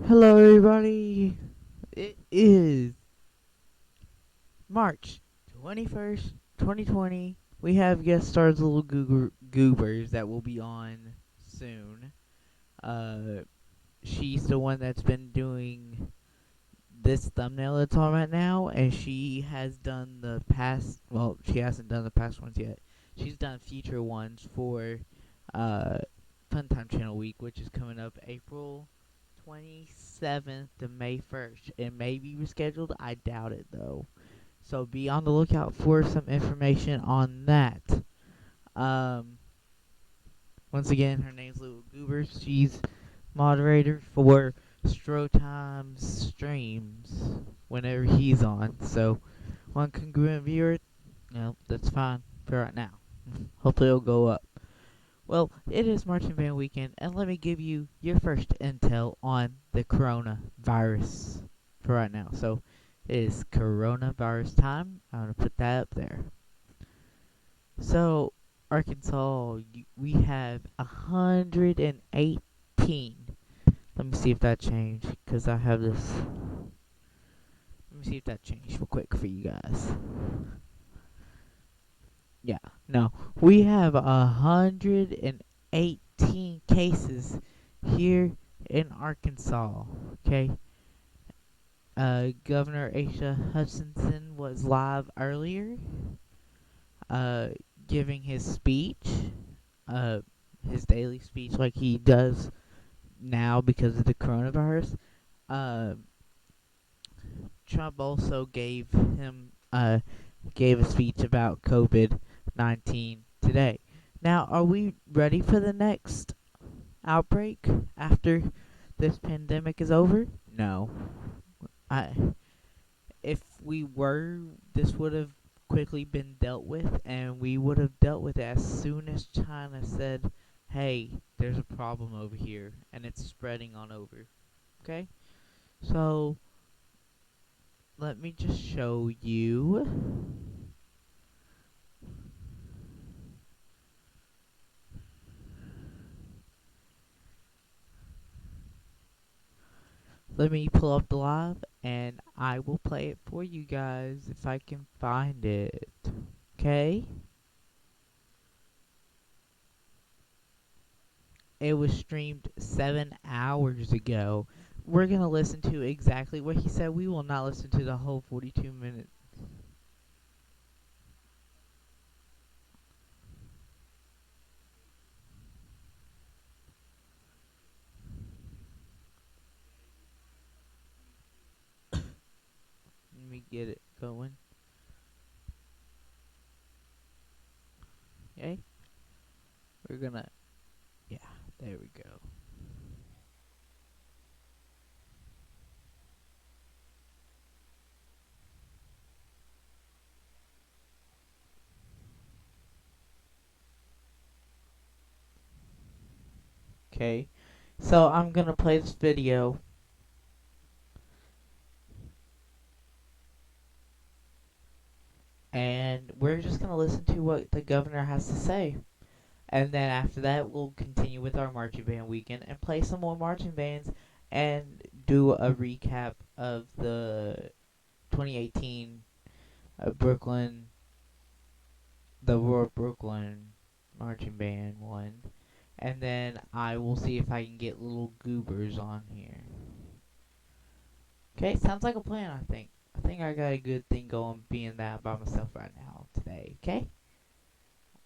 Hello, everybody. It is March 21st, 2020. We have guest stars, little goobers, that will be on soon. Uh, she's the one that's been doing this thumbnail that's on right now, and she has done the past. Well, she hasn't done the past ones yet. She's done future ones for uh, Funtime Channel Week, which is coming up April 27th to May 1st. It may be rescheduled. I doubt it, though. So be on the lookout for some information on that. Um, Once again, her name's Little Goobers. She's moderator for Strotime's streams whenever he's on. So, one congruent viewer, no, that's fine for right now. Hopefully it'll go up. Well, it is marching band weekend, and let me give you your first intel on the coronavirus for right now. So, it is coronavirus time. I'm going to put that up there. So, Arkansas, we have 118. Let me see if that changed, because I have this. Let me see if that changed real quick for you guys. Yeah, no. We have 118 cases here in Arkansas. Okay. Governor Asa Hutchinson was live earlier, uh, giving his speech, uh, his daily speech like he does now because of the coronavirus. Uh, Trump also gave a speech about COVID-19 today. Now, are we ready for the next outbreak after this pandemic is over? No. I If we were, this would have quickly been dealt with, and we would have dealt with it as soon as China said, "Hey, there's a problem over here, and it's spreading on over." Okay? So, let me just show you. Let me pull up the live, and I will play it for you guys if I can find it. Okay? It was streamed 7 hours ago. We're going to listen to exactly what he said. We will not listen to the whole 42 minutes. Let me get it going. Okay? We're going to. Yeah, there we go. Okay? So I'm going to play this video. And we're just going to listen to what the governor has to say. And then after that, we'll continue with our marching band weekend and play some more marching bands and do a recap of the 2018 Brooklyn, the Roar Brooklyn marching band one. And then I will see if I can get little goobers on here. Okay, sounds like a plan, I think. I think I got a good thing going being that by myself right now today, okay?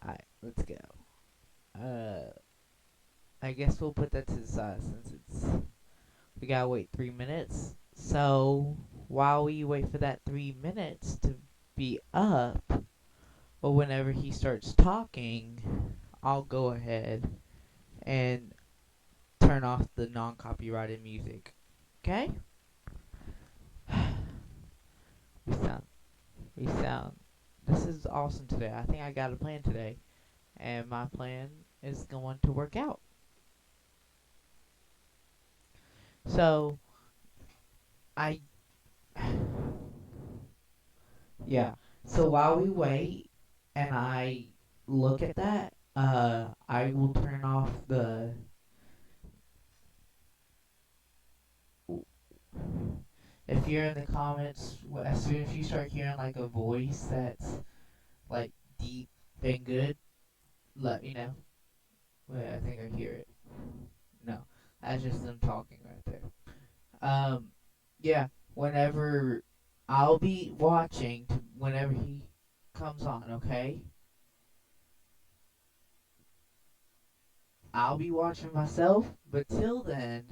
Alright, let's go. I guess we'll put that to the side since we gotta wait 3 minutes. So while we wait for that 3 minutes to be up, or whenever he starts talking, I'll go ahead and turn off the non-copyrighted music. Okay? we sound, we sound. This is awesome today. I think I got a plan today, and my plan is going to work out. So I yeah. So while we wait and I look at that, I will turn off the if you're in the comments, as soon as you start hearing like a voice that's like deep and good, let me know. Wait, I think I hear it. No, that's just them talking right there. Um, yeah. Whenever I'll be watching, whenever he comes on, okay? I'll be watching myself, but till then,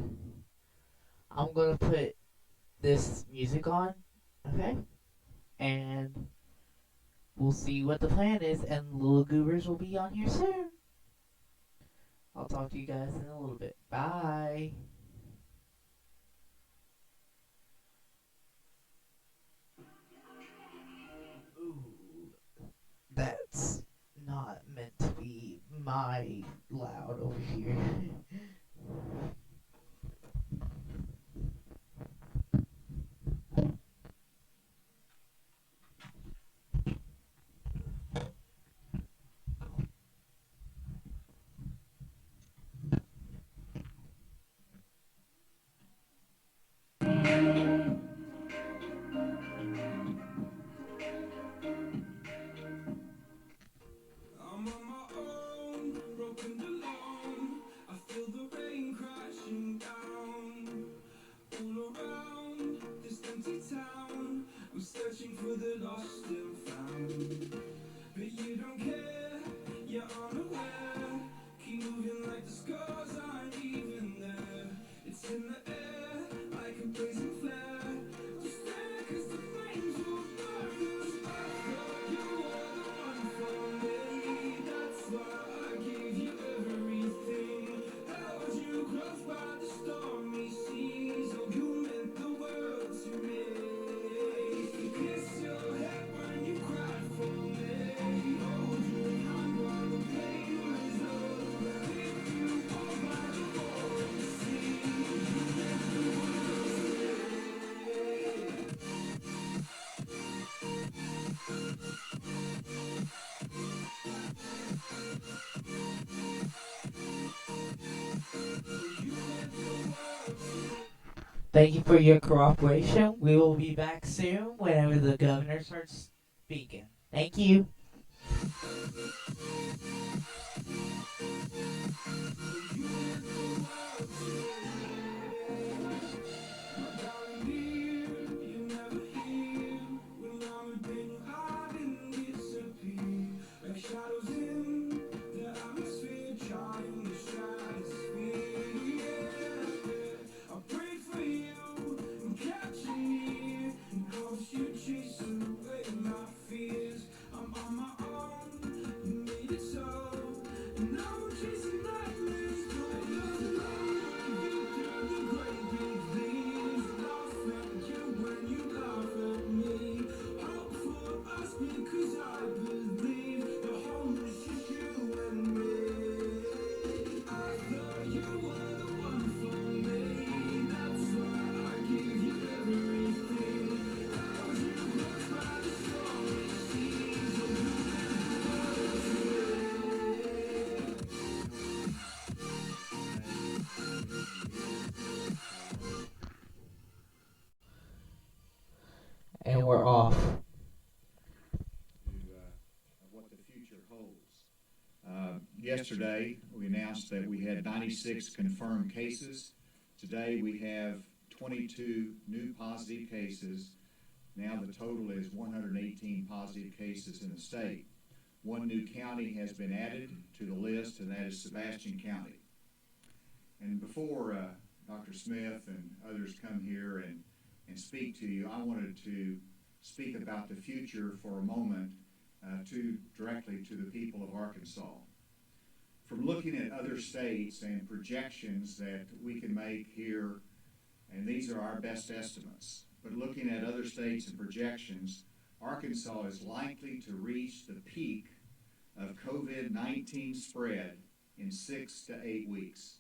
I'm gonna put this music on, okay? And we'll see what the plan is, and Little Goobers will be on here soon. I'll talk to you guys in a little bit. Bye. Ooh, that's not meant to be my loud over here. I'm on my own, broken alone. I feel the rain crashing down all around this empty town. I'm searching for the lost and found, but you don't care. You're unaware. Keep moving like the scars aren't even there. It's in the air like a blazing flare. Just stare 'cause the flames will burn us. I thought you were the one for me. That's why I gave you everything. Held you close by the stormy seas. Oh, you meant the world to me. Kiss your head when you cried for me. Hold your hand while the pain was over. If you fall by the roaring sea, you meant the world to me. You meant the world to me. Thank you for your cooperation. We will be back soon whenever the governor starts speaking. Thank you. You meant the world to me. My darling dear, you never hear when I'm within your heart and disappear like shadows in the atmosphere, trying the stratosphere. Yeah, I prayed for you and kept you near in hopes you chase away my fears. I'm on my own, you made it so, and now I'm chasing nightmares. Don't look you through the great big leaves. Laugh at you when you laugh at me. Hope for us because I believe the home is just you and me. I thought you were the one for me. That's why I gave you everything. Held you close by the stormy seas. Oh, you meant the world to me. And we're off. Of what the future holds. Yesterday, we announced that we had 96 confirmed cases. Today, we have 22 new positive cases. Now the total is 118 positive cases in the state. One new county has been added to the list, and that is Sebastian County. And before Dr. Smith and others come here and speak to you, I wanted to speak about the future for a moment directly to the people of Arkansas. From looking at other states and projections that we can make here, and these are our best estimates, but looking at other states and projections, Arkansas is likely to reach the peak of COVID-19 spread in 6 to 8 weeks.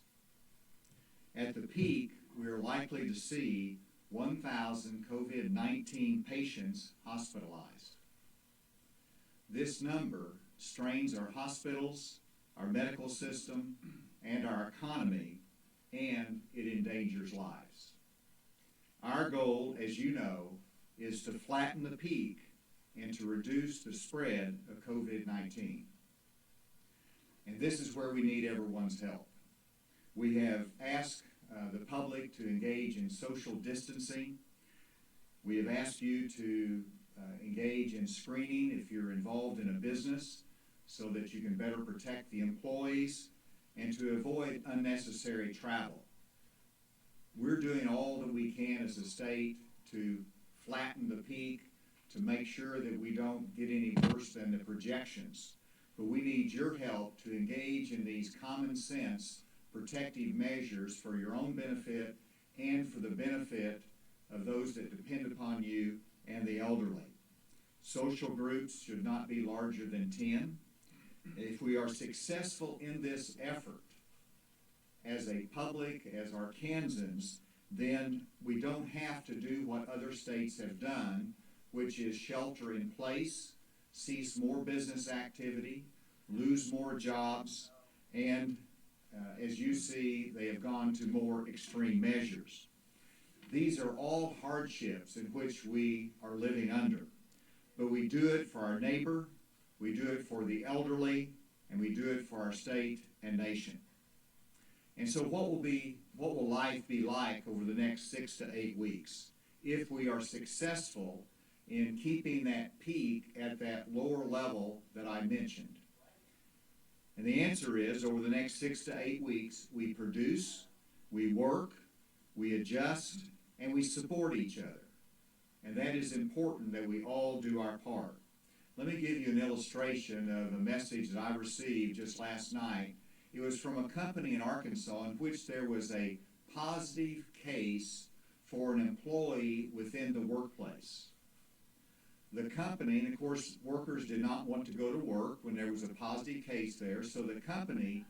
At the peak, we are likely to see 1,000 COVID-19 patients hospitalized. This number strains our hospitals, our medical system, and our economy, and it endangers lives. Our goal, as you know, is to flatten the peak and to reduce the spread of COVID-19. And this is where we need everyone's help. We have asked the public to engage in social distancing. We have asked you to engage in screening if you're involved in a business so that you can better protect the employees and to avoid unnecessary travel. We're doing all that we can as a state to flatten the peak, to make sure that we don't get any worse than the projections. But we need your help to engage in these common sense protective measures for your own benefit and for the benefit of those that depend upon you and the elderly. Social groups should not be larger than 10. If we are successful in this effort as a public, as Arkansans, then we don't have to do what other states have done, which is shelter in place, cease more business activity, lose more jobs, and as you see, they have gone to more extreme measures. These are all hardships in which we are living under. But we do it for our neighbor, we do it for the elderly, and we do it for our state and nation. And so what will life be like over the next 6 to 8 weeks if we are successful in keeping that peak at that lower level that I mentioned? And the answer is, over the next 6 to 8 weeks, we produce, we work, we adjust, and we support each other. And that is important that we all do our part. Let me give you an illustration of a message that I received just last night. It was from a company in Arkansas in which there was a positive case for an employee within the workplace. The company, and of course workers did not want to go to work when there was a positive case there, so the company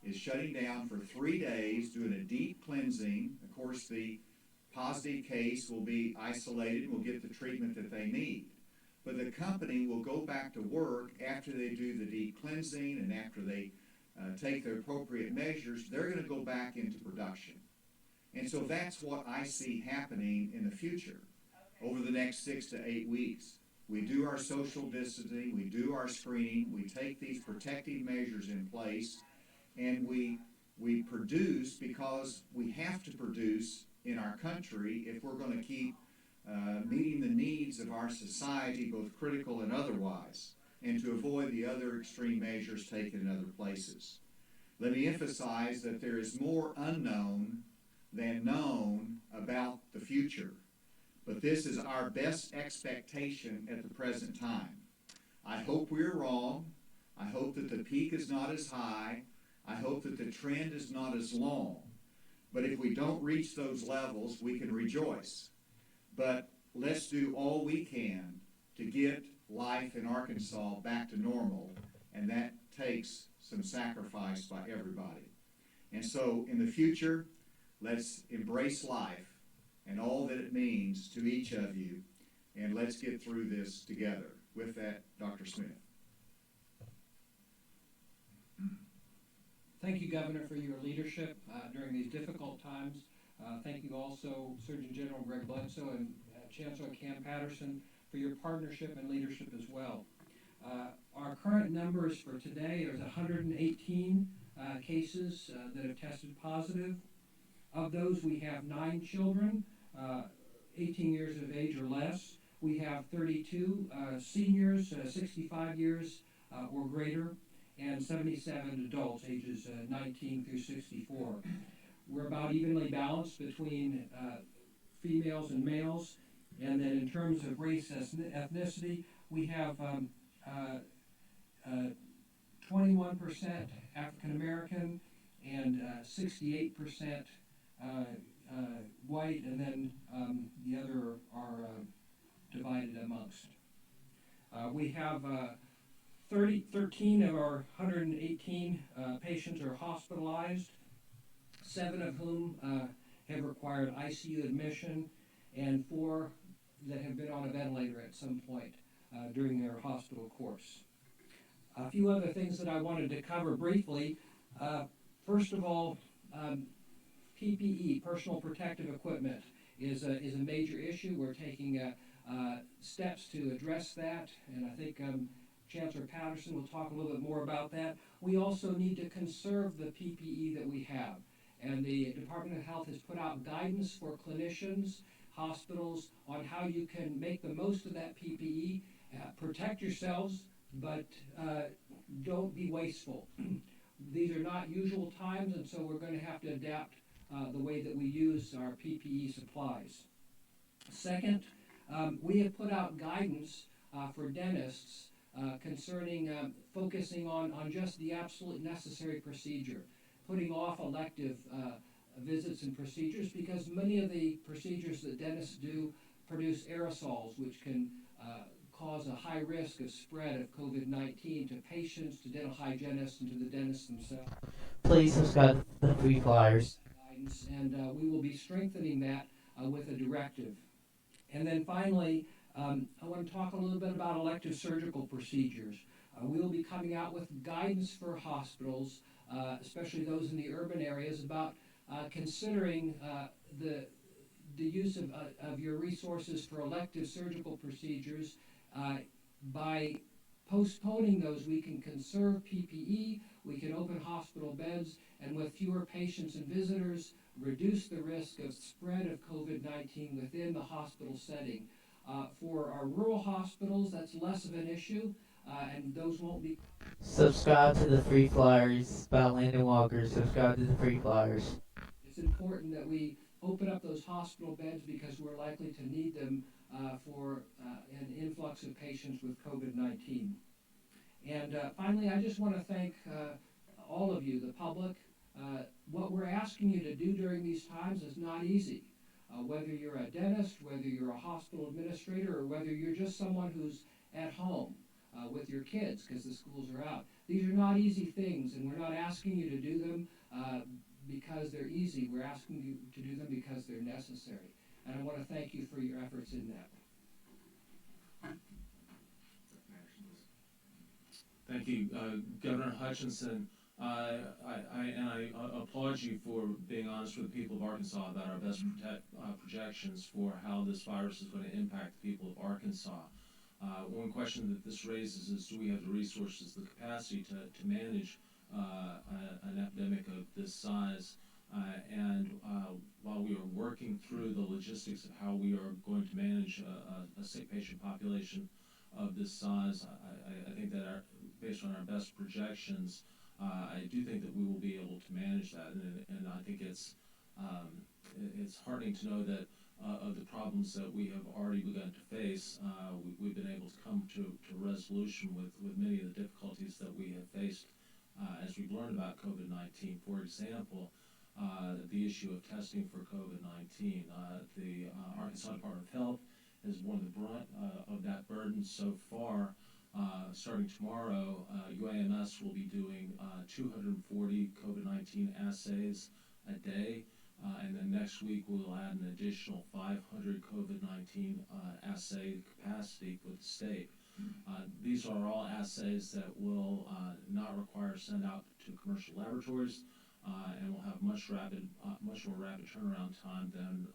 is shutting down for 3 days, doing a deep cleansing. Of course, the positive case will be isolated and will get the treatment that they need. But the company will go back to work after they do the deep cleansing and after they take the appropriate measures. They're going to go back into production. And so that's what I see happening in the future over the next 6 to 8 weeks. We do our social distancing, we do our screening, we take these protective measures in place, and we produce because we have to produce in our country if we're going to keep meeting the needs of our society, both critical and otherwise, and to avoid the other extreme measures taken in other places. Let me emphasize that there is more unknown than known about the future. But this is our best expectation at the present time. I hope we're wrong. I hope that the peak is not as high. I hope that the trend is not as long. But if we don't reach those levels, we can rejoice. But let's do all we can to get life in Arkansas back to normal, and that takes some sacrifice by everybody. And so in the future, let's embrace life and all that it means to each of you, and let's get through this together. With that, Dr. Smith. Thank you, Governor, for your leadership during these difficult times. Thank you also, Surgeon General Greg Bledsoe and Chancellor Cam Patterson, for your partnership and leadership as well. Our current numbers for today, there's 118 cases that have tested positive. Of those, we have 9 children, 18 years of age or less. We have 32 seniors, 65 years or greater, and 77 adults, ages 19 through 64. We're about evenly balanced between females and males. And then in terms of race ethnicity, we have 21% African American and 68% white, and then the other are divided amongst. We have 13 of our 118 patients are hospitalized, 7 of whom have required ICU admission, and 4 that have been on a ventilator at some point during their hospital course. A few other things that I wanted to cover briefly. First of all, PPE, personal protective equipment. is a major issue. We're taking steps to address that, and I think Chancellor Patterson will talk a little bit more about that. We also need to conserve the PPE that we have. And the Department of Health has put out guidance for clinicians, hospitals, on how you can make the most of that PPE, protect yourselves, but don't be wasteful. These are not usual times, and so we're going to have to adapt the way that we use our PPE supplies. Second, we have put out guidance for dentists concerning focusing on just the absolute necessary procedure, putting off elective visits and procedures because many of the procedures that dentists do produce aerosols, which can cause a high risk of spread of COVID-19 to patients, to dental hygienists, and to the dentists themselves. Please subscribe to the free flyers. Guidance, and we will be strengthening that with a directive. And then finally, I want to talk a little bit about elective surgical procedures. We will be coming out with guidance for hospitals, especially those in the urban areas, about considering the use of your resources for elective surgical procedures. By postponing those, we can conserve PPE, we can open hospital beds, and with fewer patients and visitors, reduce the risk of spread of COVID-19 within the hospital setting. For our rural hospitals, that's less of an issue, and those won't be. Subscribe to the free flyers by Landon Walker. Subscribe to the free flyers. It's important that we open up those hospital beds because we're likely to need them for an influx of patients with COVID-19. And finally, I just want to thank all of you, the public. What we're asking you to do during these times is not easy. Whether you're a dentist, whether you're a hospital administrator, or whether you're just someone who's at home with your kids because the schools are out. These are not easy things, and we're not asking you to do them because they're easy. We're asking you to do them because they're necessary. And I want to thank you for your efforts in that. Thank you, Governor Hutchinson. I applaud you for being honest with the people of Arkansas about our best projections for how this virus is going to impact the people of Arkansas. One question that this raises is, do we have the resources, the capacity to manage an epidemic of this size? While we are working through the logistics of how we are going to manage a sick patient population of this size, I think that based on our best projections, I do think that we will be able to manage that, and I think it's heartening to know that of the problems that we have already begun to face, we've been able to come to resolution with many of the difficulties that we have faced as we've learned about COVID-19. For example, the issue of testing for COVID-19. The Arkansas Department of Health has borne the brunt of that burden so far. Starting tomorrow, UAMS will be doing 240 COVID-19 assays a day, and then next week we'll add an additional 500 COVID-19 assay capacity for the state. These are all assays that will not require send out to commercial laboratories, and will have much more rapid turnaround time than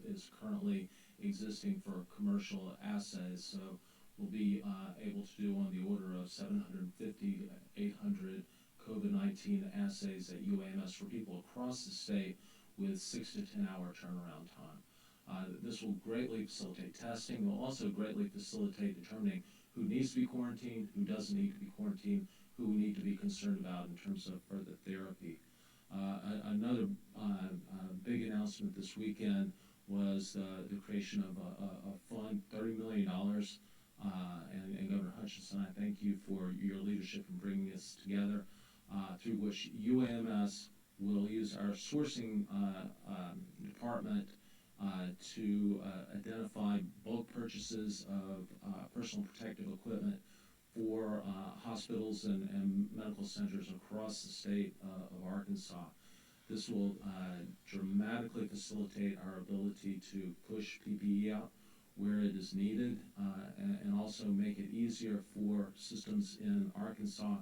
is currently existing for commercial assays. So we'll be able to do on the order of 750 to 800 COVID-19 assays at UAMS for people across the state with 6 to 10 hour turnaround time. This will greatly facilitate testing. It will also greatly facilitate determining who needs to be quarantined, who doesn't need to be quarantined, who we need to be concerned about in terms of further therapy. Another big announcement this weekend was the creation of a fund, $30 million. And Governor Hutchinson, I thank you for your leadership in bringing this together, through which UAMS will use our sourcing department to identify bulk purchases of personal protective equipment for hospitals and medical centers across the state of Arkansas. This will dramatically facilitate our ability to push PPE out where it is needed, and also make it easier for systems in Arkansas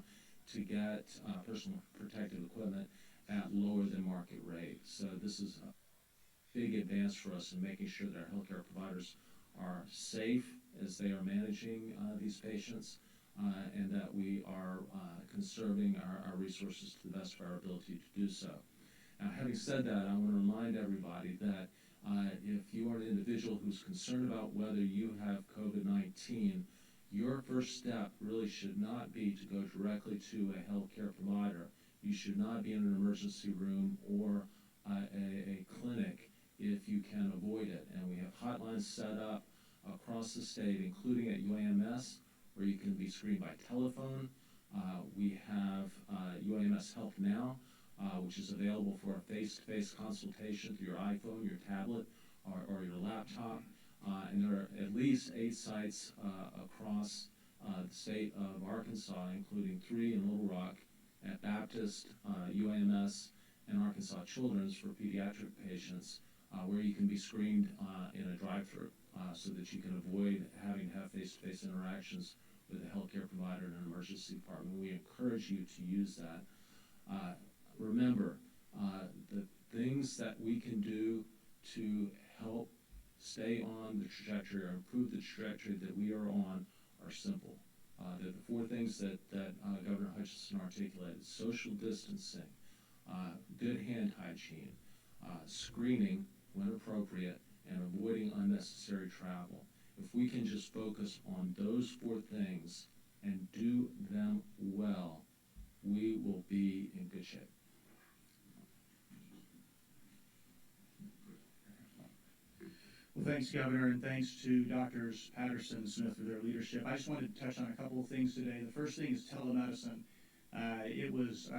to get personal protective equipment at lower than market rate. So this is big advance for us in making sure that our healthcare providers are safe as they are managing these patients, and that we are conserving our resources to the best of our ability to do so. Now, having said that, I want to remind everybody that if you are an individual who's concerned about whether you have COVID-19, your first step really should not be to go directly to a healthcare provider. You should not be in an emergency room or a clinic if you can avoid it. And we have hotlines set up across the state, including at UAMS, where you can be screened by telephone. We have UAMS Help Now, which is available for a face-to-face consultation through your iPhone, your tablet, or your laptop. And there are at least 8 sites across the state of Arkansas, including 3 in Little Rock at Baptist, UAMS, and Arkansas Children's for pediatric patients, where you can be screened in a drive-through so that you can avoid having to have face-to-face interactions with a healthcare provider in an emergency department. We encourage you to use that. Remember, the things that we can do to help stay on the trajectory or improve the trajectory that we are on are simple. The 4 things that Governor Hutchinson articulated: social distancing, good hand hygiene, screening when appropriate, and avoiding unnecessary travel. If we can just focus on those 4 things and do them well, we will be in good shape. Well, thanks, Governor, and thanks to Doctors Patterson and Smith for their leadership. I just wanted to touch on a couple of things today. The first thing is telemedicine. It was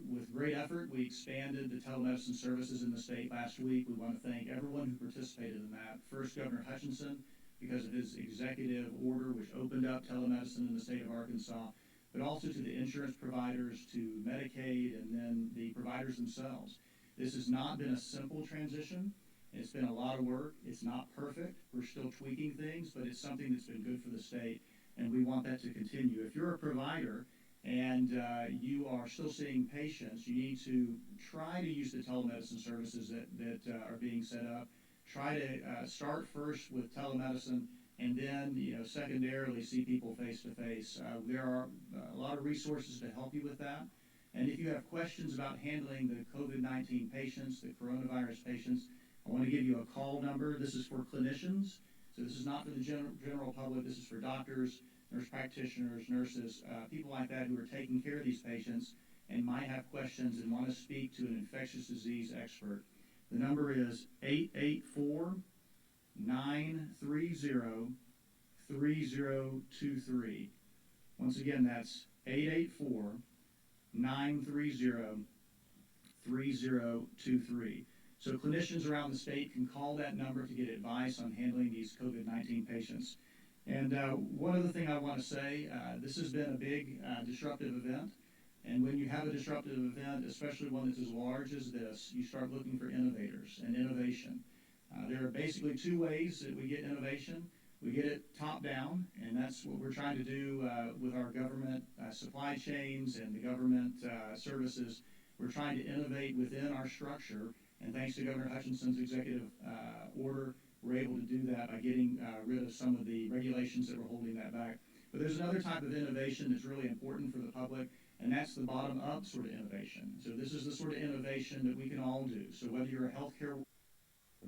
with great effort we expanded the telemedicine services in the state last week. We want to thank everyone who participated in that. First, Governor Hutchinson, because of his executive order, which opened up telemedicine in the state of Arkansas, but also to the insurance providers, to Medicaid, and then the providers themselves. This has not been a simple transition. It's been a lot of work. It's not perfect. We're still tweaking things, but it's something that's been good for the state, and we want that to continue. If you're a provider and you are still seeing patients, you need to try to use the telemedicine services that are being set up. Try to start first with telemedicine, and then secondarily see people face to face. There are a lot of resources to help you with that. And if you have questions about handling the COVID-19 patients, the coronavirus patients, I want to give you a call number. This is for clinicians, so this is not for the general public. This is for doctors, nurse practitioners, nurses, people like that who are taking care of these patients and might have questions and want to speak to an infectious disease expert. The number is 884-930-3023. Once again, that's 884-930-3023. So clinicians around the state can call that number to get advice on handling these COVID-19 patients. And one other thing I want to say, this has been a big disruptive event. And when you have a disruptive event, especially one that's as large as this, you start looking for innovators and innovation. There are basically 2 ways that we get innovation. We get it top down, and that's what we're trying to do with our government supply chains and the government services. We're trying to innovate within our structure. And thanks to Governor Hutchinson's executive order, we're able to do that by getting rid of some of the regulations that were holding that back. But there's another type of innovation that's really important for the public, and that's the bottom-up sort of innovation. So this is the sort of innovation that we can all do. So whether you're a healthcare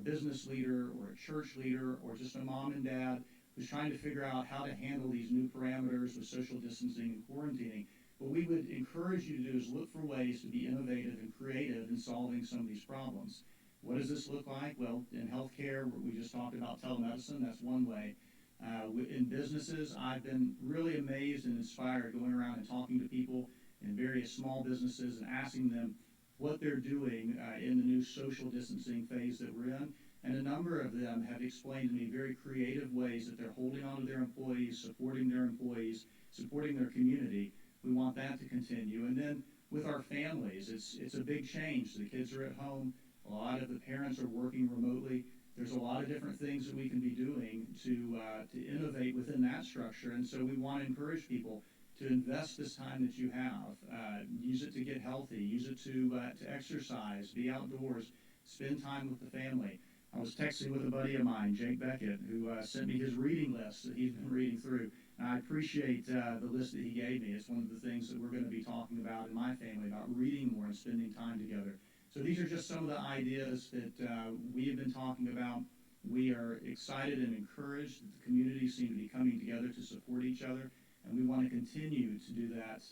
business leader or a church leader or just a mom and dad who's trying to figure out how to handle these new parameters with social distancing and quarantining, what we would encourage you to do is look for ways to be innovative and creative in solving some of these problems. What does this look like? Well, in healthcare, we just talked about telemedicine. That's one way. In businesses, I've been really amazed and inspired going around and talking to people in various small businesses and asking them what they're doing in the new social distancing phase that we're in. And a number of them have explained to me very creative ways that they're holding on to their employees, supporting their community. We want that to continue. And then with our families, it's a big change. The kids are at home. A lot of the parents are working remotely. There's a lot of different things that we can be doing to innovate within that structure. And so we want to encourage people to invest this time that you have. Use it to get healthy. Use it to exercise, be outdoors, spend time with the family. I was texting with a buddy of mine, Jake Beckett, who sent me his reading list that he's been reading through. And I appreciate the list that he gave me. It's one of the things that we're going to be talking about in my family, about reading more and spending time together. So these are just some of the ideas that we have been talking about. We are excited and encouraged that the community seem to be coming together to support each other. And we want to continue to do that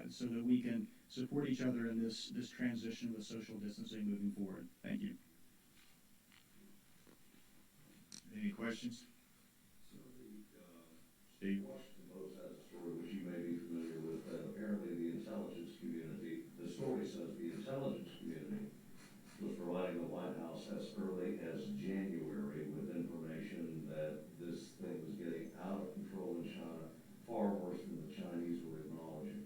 so that we can support each other in this transition with social distancing moving forward. Thank you. Any questions? So Steve? Washington Post has a story which you may be familiar with that apparently the intelligence community, the story says the intelligence community was providing the White House as early as January with information that this thing was getting out of control in China, far worse than the Chinese were acknowledging.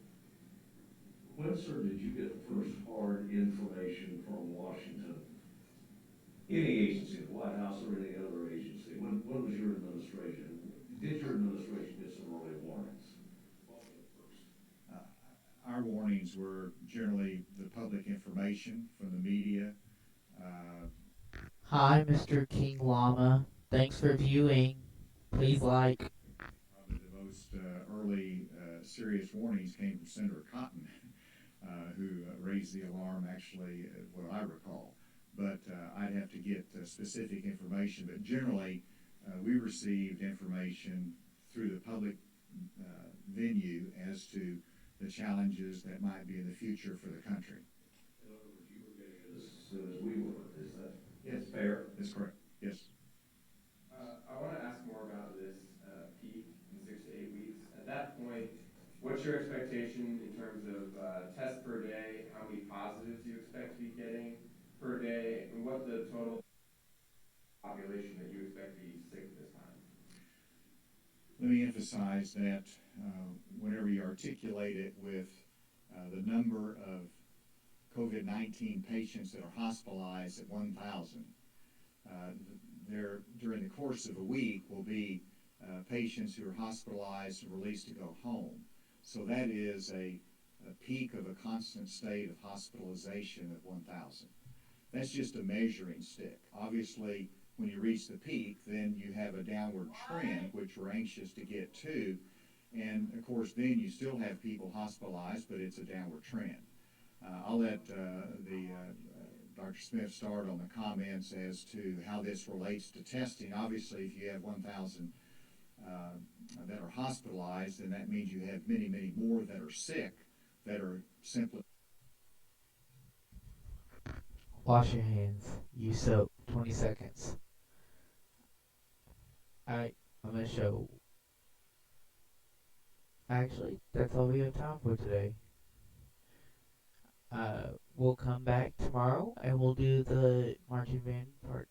When, sir, did you get the first hard information from Washington? Any agency, the White House or any other agency, when was your administration? Did your administration get some early warnings? Our warnings were generally the public information from the media. Uh, Hi, Mr. King Llama. Thanks for viewing. Please like. Probably the most early serious warnings came from Senator Cotton, who raised the alarm, actually, what I recall. But I'd have to get specific information. But generally, we received information through the public venue as to the challenges that might be in the future for the country. In other words, you were getting it as soon as we were. Is that Yes. fair? That's correct. Yes. I want to ask more about this peak in 6 to 8 weeks. At that point, what's your expectation in terms of tests per day, how many positives you expect to be getting per day, and what the total population that you expect to be sick at this time? Let me emphasize that whenever you articulate it with the number of COVID-19 patients that are hospitalized at 1,000, there during the course of a week will be patients who are hospitalized and released to go home. So that is a peak of a constant state of hospitalization of 1,000. That's just a measuring stick. Obviously, when you reach the peak, then you have a downward trend, which we're anxious to get to. And of course, then you still have people hospitalized, but it's a downward trend. I'll let Dr. Smith start on the comments as to how this relates to testing. Obviously, if you have 1,000 that are hospitalized, then that means you have many, many more that are sick that are simply. Wash your hands. Use soap. 20 seconds. Alright, I'm gonna show. Actually, that's all we have time for today. We'll come back tomorrow and we'll do the marching band part